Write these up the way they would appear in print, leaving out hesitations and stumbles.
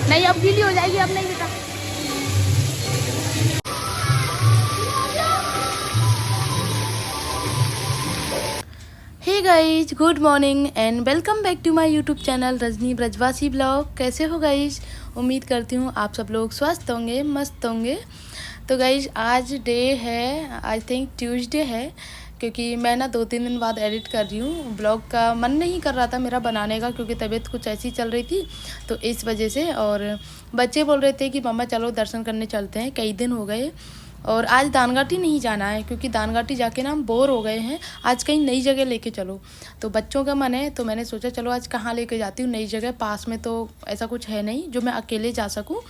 नहीं अब गीली हो जाएगी, अब नहीं बेटा। Hey guys, good morning and welcome back to my YouTube channel Rajni Brajwasi vlog. कैसे हो गाइज? उम्मीद करती हूँ आप सब लोग स्वस्थ होंगे, मस्त होंगे। तो गाइज आज डे है, आई थिंक ट्यूसडे है, क्योंकि मैं ना 2-3 दिन बाद एडिट कर रही हूँ। ब्लॉग का मन नहीं कर रहा था मेरा बनाने का, क्योंकि तबीयत कुछ ऐसी चल रही थी, तो इस वजह से। और बच्चे बोल रहे थे कि मम्मा चलो दर्शन करने चलते हैं, कई दिन हो गए। और आज दानगाटी नहीं जाना है, क्योंकि दानगाटी जाके ना हम बोर हो गए हैं। आज कहीं नई जगह लेके चलो, तो बच्चों का मन है। तो मैंने सोचा चलो आज कहाँ लेके जाती हूँ, नई जगह। पास में तो ऐसा कुछ है नहीं जो मैं अकेले जा सकूँ,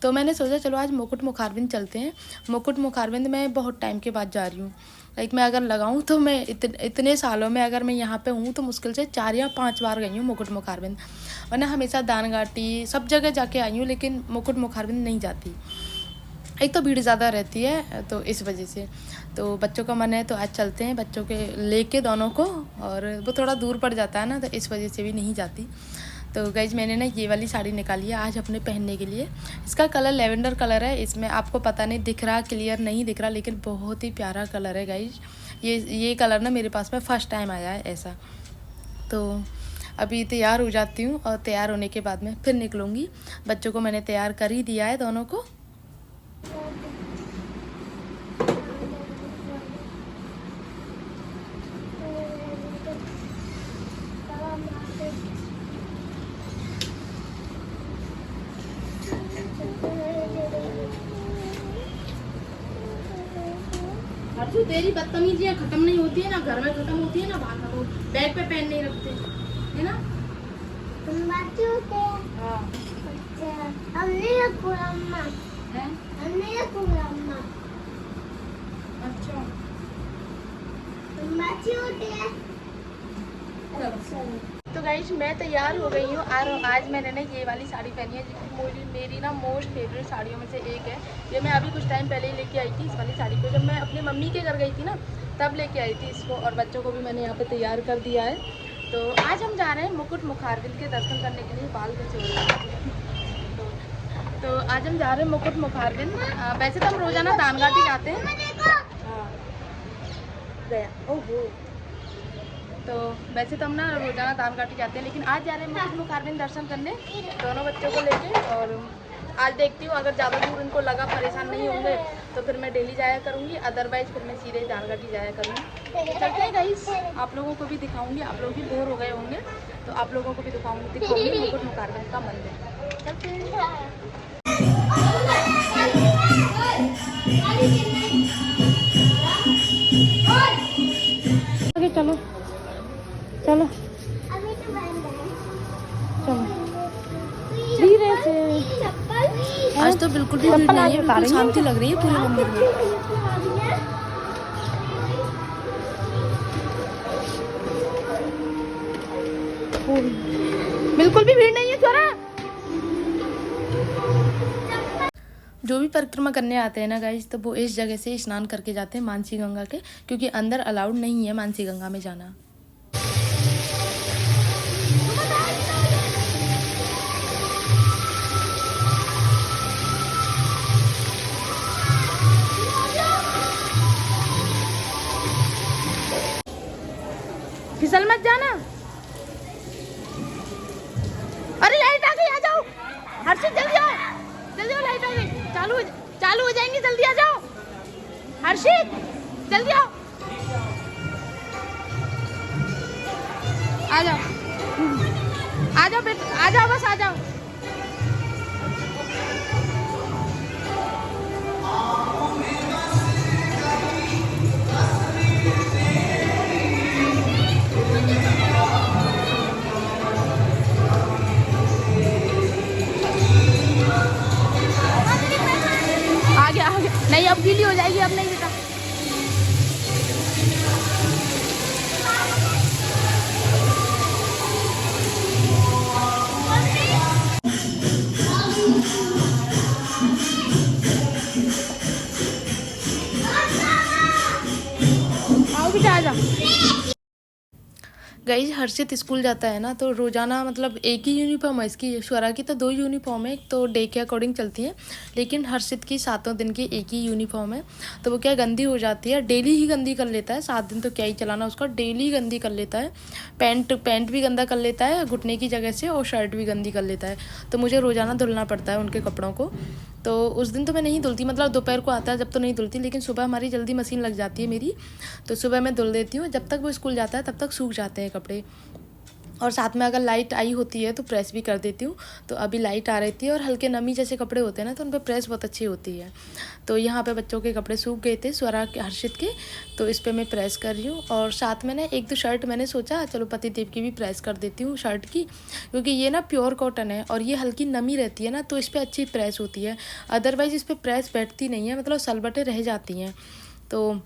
तो मैंने सोचा चलो आज मुकुट मुखारबिंद चलते हैं। मुकुट मुखारबिंद मैं बहुत टाइम के बाद जा रही हूँ। लाइक मैं अगर लगाऊँ तो मैं इतने सालों में अगर मैं यहाँ पे हूँ तो मुश्किल से 4 या 5 बार गई हूँ मुकुट मुखारबिंद। वरना हमेशा दानगाटी सब जगह जाके आई हूँ, लेकिन मुकुट मुखारबिंद नहीं जाती। एक तो भीड़ ज़्यादा रहती है, तो इस वजह से। तो बच्चों का मन है तो आज चलते हैं, बच्चों के लेके दोनों को। और वो थोड़ा दूर पड़ जाता है ना, तो इस वजह से भी नहीं जाती। तो गाइज मैंने ना ये वाली साड़ी निकाली है आज अपने पहनने के लिए। इसका कलर लेवेंडर कलर है। इसमें आपको पता नहीं दिख रहा, क्लियर नहीं दिख रहा, लेकिन बहुत ही प्यारा कलर है गाइज। ये कलर ना मेरे पास में फ़र्स्ट टाइम आया है ऐसा। तो अभी तैयार हो जाती हूँ, और तैयार होने के बाद में फिर निकलूँगी। बच्चों को मैंने तैयार कर ही दिया है, दोनों को। हर्षू तेरी बदतमीजियाँ खत्म नहीं होती है ना, घर में खत्म होती है ना, बाहर वो बैग पे पेन नहीं रखते है ना। तुम बच्चे होते हैं। हाँ अच्छा, हमने रखो अम्मा, हमने रखो अम्मा। अच्छा तुम बच्चे होते हैं। अच्छा। तो गाइस मैं तैयार हो गई हूँ, और आज मैंने ना ये वाली साड़ी पहनी है, जो मेरी ना मोस्ट फेवरेट साड़ियों में से एक है। ये मैं अभी कुछ टाइम पहले ही लेके आई थी इस वाली साड़ी को, जब मैं अपनी मम्मी के घर गई थी ना, तब लेके आई थी इसको। और बच्चों को भी मैंने यहाँ पे तैयार कर दिया है। तो आज हम जा रहे हैं मुकुट मुखारबिंद के दर्शन करने के लिए। बाल कैसे हो रहे हैं? तो आज हम जा रहे हैं मुकुट मुखारबिंद। वैसे तो हम रोजाना दानगाटी जाते हैं। हाँ गया, ओहो। तो वैसे तो हम ना रोजाना दानगाटी जाते हैं, लेकिन आज जा रहे हैं मुकुट मुखारबिंद दर्शन करने, दोनों बच्चों को लेके। और आज देखती हूँ, अगर ज़्यादा दूर इनको लगा, परेशान नहीं होंगे, तो फिर मैं डेली जाया करूँगी। अदरवाइज फिर मैं सीधे दानगाटी जाया करूँगी। चलते हैं गाइस, आप लोगों को भी दिखाऊंगी। आप लोग भी बोर हो गए होंगे, तो आप लोगों को भी दिखाऊंगी मुकुट मुखारबिंद का मंदिर। चलते हैं। आगे चलो चलो अभी तो बंद है। चलो धीरे से। आज तो बिल्कुल भी भीड़ नहीं है, बिल्कुल शांति लग रही है पूरे मंदिर में। बिल्कुल भी भीड़ नहीं है छोरा। जो भी परिक्रमा करने आते हैं ना गाइस, तो वो इस जगह से स्नान करके जाते हैं, मानसी गंगा के, क्योंकि अंदर अलाउड नहीं है मानसी गंगा में जाना। फिसल मत जाना। अरे लाइट आ गई, आ जाओ हर्षित, जल्दी आओ, जल्दी आओ, लाइट आ गई, चालू हो जाएंगी, जल्दी आ जाओ हर्षित, जल्दी आओ, आ जाओ, आ जाओ बेटा, आ जाओ, बस आ जाओ। आगे नहीं, अब गीली हो जाएगी, अब नहीं बेटा। आओ बेटा, आ जाओ। गाइज हर्षित स्कूल जाता है ना, तो रोज़ाना मतलब एक ही यूनिफॉर्म है इसकी। स्वरा की तो 2 यूनिफॉर्म है, एक तो डे के अकॉर्डिंग चलती है, लेकिन हर्षित की 7 दिन की एक ही यूनिफॉर्म है। तो वो क्या गंदी हो जाती है, डेली ही गंदी कर लेता है। 7 दिन तो क्या ही चलाना उसका, डेली गंदी कर लेता है। पैंट भी गंदा कर लेता है घुटने की जगह से, और शर्ट भी गंदी कर लेता है। तो मुझे रोज़ाना धुलना पड़ता है उनके कपड़ों को। तो उस दिन तो मैं नहीं धुलती, मतलब दोपहर को आता है जब तो नहीं धुलती, लेकिन सुबह हमारी जल्दी मशीन लग जाती है मेरी, तो सुबह मैं धुल देती हूँ। जब तक वो स्कूल जाता है तब तक सूख जाते हैं कपड़े। और साथ में अगर लाइट आई होती है तो प्रेस भी कर देती हूँ। तो अभी लाइट आ रही थी और हल्के नमी जैसे कपड़े होते हैं ना, तो उन पर प्रेस बहुत अच्छी होती है। तो यहाँ पे बच्चों के कपड़े सूख गए थे, स्वरा के, हर्षित के, तो इस पर मैं प्रेस कर रही हूँ। और साथ में ना 1-2 शर्ट मैंने सोचा चलो पतिदेव की भी प्रेस कर देती हूँ शर्ट की, क्योंकि ये ना प्योर कॉटन है और ये हल्की नमी रहती है ना, तो इस पर अच्छी प्रेस होती है। अदरवाइज़ इस पर प्रेस बैठती नहीं है, मतलब सलबटें रह जाती हैं। तो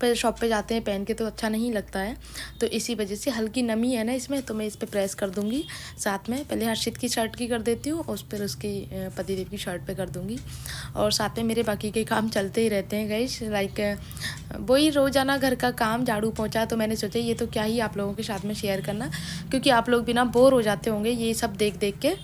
पर शॉप पे जाते हैं पहन के तो अच्छा नहीं लगता है। तो इसी वजह से हल्की नमी है ना इसमें, तो मैं इस पर प्रेस कर दूँगी। साथ में पहले हर्षित की शर्ट की कर देती हूँ, उस पर उसकी पतिदेव की शर्ट पे कर दूँगी। और साथ में मेरे बाकी के काम चलते ही रहते हैं गाइस, लाइक वही रोज़ाना घर का काम, झाड़ू पोंछा। तो मैंने सोचा ये तो क्या ही आप लोगों के साथ में शेयर करना, क्योंकि आप लोग भी ना बोर हो जाते होंगे ये सब देख देख के,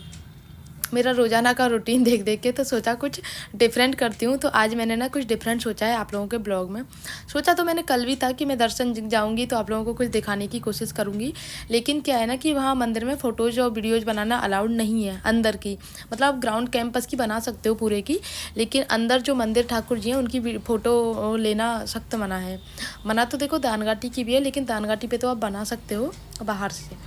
मेरा रोज़ाना का रूटीन देख देख के। तो सोचा कुछ डिफरेंट करती हूँ। तो आज मैंने ना कुछ डिफरेंट सोचा है आप लोगों के ब्लॉग में। सोचा तो मैंने कल भी था कि मैं दर्शन जाऊँगी तो आप लोगों को कुछ दिखाने की कोशिश करूँगी, लेकिन क्या है ना कि वहाँ मंदिर में फ़ोटोज़ और वीडियोज़ बनाना अलाउड नहीं है अंदर की। मतलब आप ग्राउंड कैंपस की बना सकते हो पूरे की, लेकिन अंदर जो मंदिर ठाकुर जी हैं उनकी फ़ोटो लेना सख्त मना है। मना तो देखो दानघाटी की भी है, लेकिन दानघाटी पे तो आप बना सकते हो बाहर से,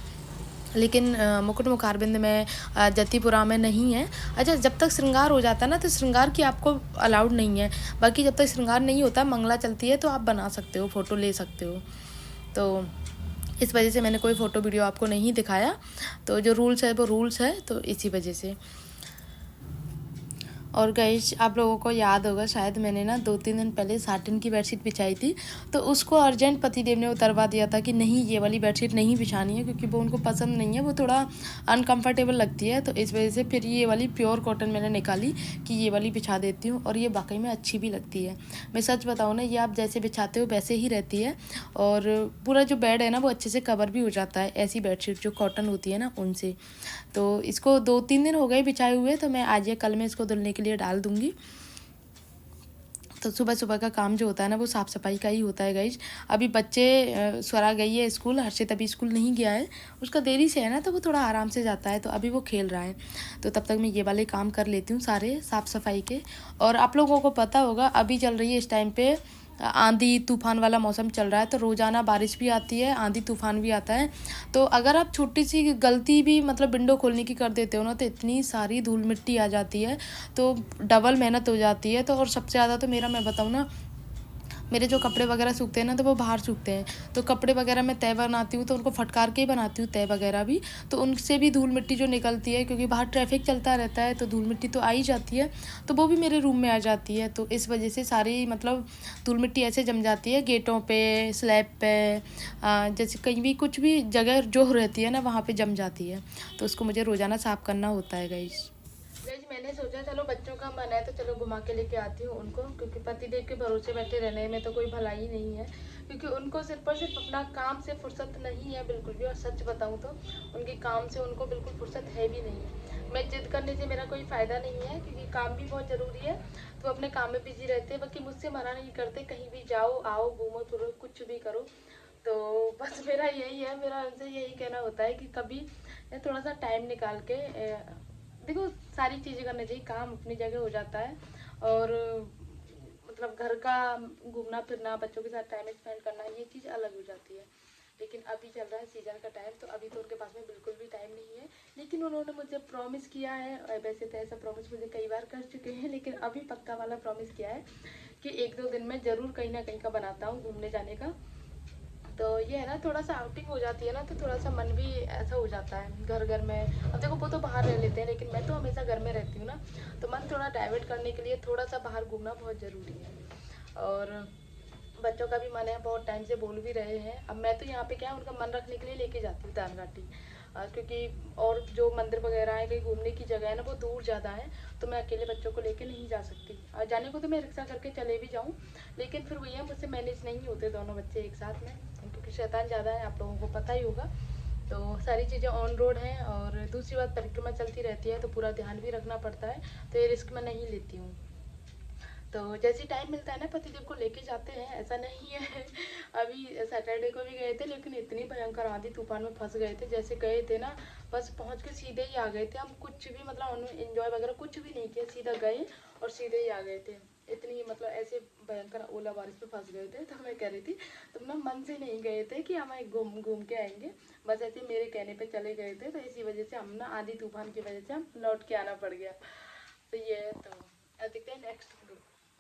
लेकिन मुकुट मुखारबिंद में, जतिपुरा में नहीं है। अच्छा, जब तक श्रृंगार हो जाता है ना तो श्रृंगार की आपको अलाउड नहीं है। बाकी जब तक श्रृंगार नहीं होता, मंगला चलती है, तो आप बना सकते हो, फ़ोटो ले सकते हो। तो इस वजह से मैंने कोई फ़ोटो वीडियो आपको नहीं दिखाया। तो जो रूल्स है वो रूल्स है, तो इसी वजह से। और गाइस आप लोगों को याद होगा शायद, मैंने ना 2-3 दिन पहले साटिन की बेडशीट बिछाई थी, तो उसको अर्जेंट पतिदेव ने उतरवा दिया था कि नहीं ये वाली बेडशीट नहीं बिछानी है, क्योंकि वो उनको पसंद नहीं है, वो थोड़ा अनकंफर्टेबल लगती है। तो इस वजह से फिर ये वाली प्योर कॉटन मैंने निकाली कि ये वाली बिछा देती हूँ, और ये वाकई में अच्छी भी लगती है। मैं सच बताऊँ ना, ये आप जैसे बिछाते हो वैसे ही रहती है, और पूरा जो बेड है ना वो अच्छे से कवर भी हो जाता है ऐसी बेडशीट जो कॉटन होती है ना उनसे। तो इसको 2-3 दिन हो गए बिछाए हुए, तो मैं आज या कल में इसको धुलने के लिए डाल दूँगी। तो सुबह सुबह का काम जो होता है ना वो साफ़ सफाई का ही होता है गाइज। अभी बच्चे, स्वरा गई है स्कूल, हर्षित अभी स्कूल नहीं गया है, उसका देरी से है ना, तो वो थोड़ा आराम से जाता है, तो अभी वो खेल रहा है। तो तब तक मैं ये वाले काम कर लेती हूँ सारे साफ़ सफाई के। और आप लोगों को पता होगा अभी चल रही है इस टाइम पे आंधी तूफान वाला मौसम चल रहा है, तो रोज़ाना बारिश भी आती है, आंधी तूफान भी आता है। तो अगर आप छोटी सी गलती भी मतलब विंडो खोलने की कर देते हो ना, तो इतनी सारी धूल मिट्टी आ जाती है, तो डबल मेहनत हो जाती है। तो और सबसे ज़्यादा तो मेरा, मैं बताऊँ ना, मेरे जो कपड़े वगैरह सूखते हैं ना तो वो बाहर सूखते हैं, तो कपड़े वगैरह मैं तय बनाती हूँ तो उनको फटकार के ही बनाती हूँ तय वगैरह भी, तो उनसे भी धूल मिट्टी जो निकलती है, क्योंकि बाहर ट्रैफिक चलता रहता है, तो धूल मिट्टी तो आ ही जाती है, तो वो भी मेरे रूम में आ जाती है। तो इस वजह से सारी मतलब धूल मिट्टी ऐसे जम जाती है गेटों पे, स्लैब पे, जैसे कहीं भी कुछ भी जगह जो रहती है ना वहाँ पे जम जाती है, तो उसको मुझे रोज़ाना साफ़ करना होता है गाइस। मैंने सोचा चलो बच्चों का मन है तो चलो घुमा के लेके आती हूँ उनको, क्योंकि पतिदेव के भरोसे बैठे रहने में तो कोई भलाई नहीं है, क्योंकि उनको सिर्फ और सिर्फ अपना काम से फुर्सत नहीं है बिल्कुल भी। और सच बताऊँ तो उनके काम से उनको बिल्कुल फुर्सत है भी नहीं। मैं जिद करने से मेरा कोई फ़ायदा नहीं है, क्योंकि काम भी बहुत ज़रूरी है, तो अपने काम में बिजी रहते हैं। बाकी मुझसे मना नहीं करते, कहीं भी जाओ आओ घूमो फिरो कुछ भी करो। तो बस मेरा यही है, मेरा उनसे यही कहना होता है कि कभी थोड़ा सा टाइम निकाल के, देखो सारी चीज़ें करनी चाहिए, काम अपनी जगह हो जाता है, और मतलब घर का घूमना फिरना, बच्चों के साथ टाइम स्पेंड करना, ये चीज़ अलग हो जाती है। लेकिन अभी चल रहा है सीज़न का टाइम, तो अभी तो उनके पास में बिल्कुल भी टाइम नहीं है, लेकिन उन्होंने मुझे प्रॉमिस किया है। वैसे तो ऐसा प्रॉमिस मुझे कई बार कर चुके हैं, लेकिन अभी पक्का वाला प्रॉमिस किया है कि 1-2 दिन में ज़रूर कहीं ना कहीं का बनाता हूँ घूमने जाने का। तो ये है ना, थोड़ा सा आउटिंग हो जाती है ना, तो थोड़ा सा मन भी ऐसा हो जाता है घर में। अब देखो वो तो बाहर रह लेते हैं, लेकिन मैं तो हमेशा घर में रहती हूँ ना, तो मन थोड़ा डाइवर्ट करने के लिए थोड़ा सा बाहर घूमना बहुत ज़रूरी है। और बच्चों का भी मन है, बहुत टाइम से बोल भी रहे हैं। अब मैं तो यहाँ पे क्या उनका मन रखने के लिए लेके जाती हूँ दानघाटी, क्योंकि और जो मंदिर वगैरह है, कहीं घूमने की जगह है ना, वो दूर ज़्यादा है, तो मैं अकेले बच्चों को लेके नहीं जा सकती। जाने को तो मैं रिक्शा करके चले भी जाऊँ, लेकिन फिर वही है, मुझसे मैनेज नहीं होते दोनों बच्चे एक साथ में, क्योंकि क्योंकि शैतान ज़्यादा है, आप लोगों को पता ही होगा। तो सारी चीज़ें ऑन रोड हैं, और दूसरी बात परिक्रमा चलती रहती है तो पूरा ध्यान भी रखना पड़ता है, तो ये रिस्क मैं नहीं लेती हूँ। तो जैसे टाइम मिलता है ना पतिदेव को लेके जाते हैं, ऐसा नहीं है। अभी सैटरडे को भी गए थे, लेकिन इतनी भयंकर आंधी तूफान में फंस गए थे। जैसे गए थे ना, बस पहुंच के सीधे ही आ गए थे। हम कुछ भी मतलब एंजॉय वगैरह कुछ भी नहीं किया, सीधा गए और सीधे ही आ गए थे। इतनी मतलब ऐसे भयंकर ओला बारिश में फंस गए थे। तो मैं कह रही थी तुम ना मन से नहीं गए थे कि हम घूम घूम के आएंगे, बस ऐसे मेरे कहने पे चले गए थे। तो इसी वजह से हम ना आंधी तूफान की वजह से हम लौट के आना पड़ गया। तो ये तो देखते हैं नेक्स्ट,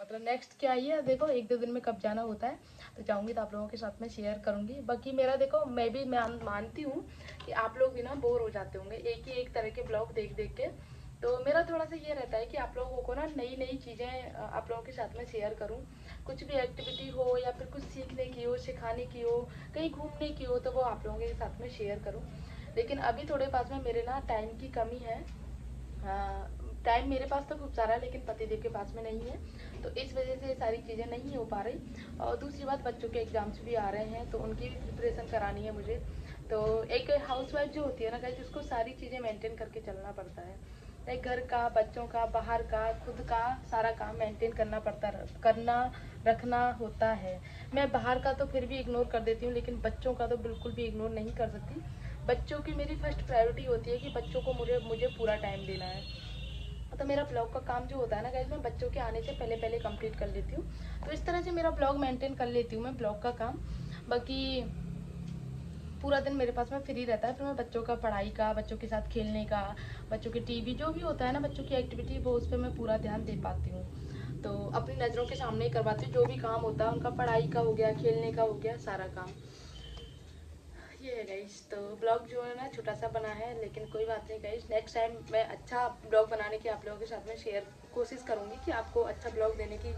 मतलब नेक्स्ट क्या है, देखो 1-2 दिन में कब जाना होता है तो जाऊंगी, तो आप लोगों के साथ में शेयर करूंगी। बाकी मेरा देखो, मैं भी मानती हूँ कि आप लोग भी ना बोर हो जाते होंगे एक ही एक तरह के ब्लॉग देख देख के। तो मेरा थोड़ा सा ये रहता है कि आप लोगों को ना नई नई चीज़ें आप लोगों के साथ में शेयर करूँ। कुछ भी एक्टिविटी हो या फिर कुछ सीखने की हो, सिखाने की हो, कहीं घूमने की हो, तो वो आप लोगों के साथ में शेयर करूँ। लेकिन अभी थोड़े पास में मेरे ना टाइम की कमी है। टाइम मेरे पास तो खूब सारा है, लेकिन पतिदेव के पास में नहीं है, तो इस वजह से सारी चीज़ें नहीं हो पा रही। और दूसरी बात, बच्चों के एग्ज़ाम्स भी आ रहे हैं, तो उनकी भी प्रिपरेशन करानी है मुझे। तो एक हाउसवाइफ जो होती है ना गाइस, उसको सारी चीज़ें मेंटेन करके चलना पड़ता है। लाइक घर का, बच्चों का, बाहर का, खुद का सारा काम मेंटेन करना रखना होता है। मैं बाहर का तो फिर भी इग्नोर कर देती हूँ, लेकिन बच्चों का तो बिल्कुल भी इग्नोर नहीं कर सकती। बच्चों की मेरी फर्स्ट प्रायोरिटी होती है कि बच्चों को मुझे पूरा टाइम देना है। तो मेरा ब्लॉग का काम जो होता है ना गाइस, मैं बच्चों के आने से पहले पहले कंप्लीट कर लेती हूँ। तो इस तरह से मेरा ब्लॉग मेंटेन कर लेती हूँ मैं ब्लॉग का काम। बाकी पूरा दिन मेरे पास में फ्री रहता है, फिर मैं बच्चों का पढ़ाई का, बच्चों के साथ खेलने का, बच्चों की टीवी जो भी होता है ना, बच्चों की एक्टिविटी, वो उस पर मैं पूरा ध्यान दे पाती हूँ। तो अपनी नज़रों के सामने ही करवाती हूँ जो भी काम होता है उनका, पढ़ाई का हो गया, खेलने का हो गया, सारा काम। ये है गाइस। तो ब्लॉग जो है ना छोटा सा बना है, लेकिन कोई बात नहीं गाइस, नेक्स्ट टाइम मैं अच्छा ब्लॉग बनाने की आप लोगों के साथ में कोशिश करूँगी कि आपको अच्छा ब्लॉग देने की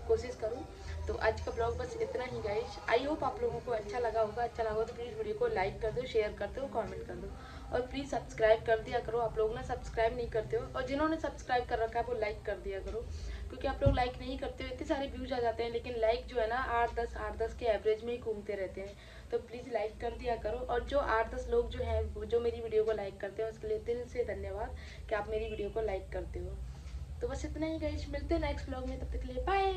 कोशिश करूँ। तो आज का ब्लॉग बस इतना ही गाइस। आई होप आप लोगों को अच्छा लगा होगा। अच्छा लगा तो प्लीज़ वीडियो को लाइक कर दो, शेयर कर दो, कमेंट कर दो, और प्लीज़ सब्सक्राइब कर दिया करो। आप लोग ना सब्सक्राइब नहीं करते हो, और जिन्होंने सब्सक्राइब कर रखा है वो लाइक कर दिया करो, क्योंकि आप लोग लाइक नहीं करते हो। इतने सारे व्यूज आ जाते हैं, लेकिन लाइक जो है ना 8-10 के एवरेज में ही घूमते रहते हैं। तो प्लीज़ लाइक कर दिया करो। और जो 8-10 लोग जो हैं जो मेरी वीडियो को लाइक करते हैं, उसके लिए दिल से धन्यवाद कि आप मेरी वीडियो को लाइक करते हो। तो बस इतना ही गाइस, मिलते हैं नेक्स्ट ब्लॉग में, तब तक के लिए बाय।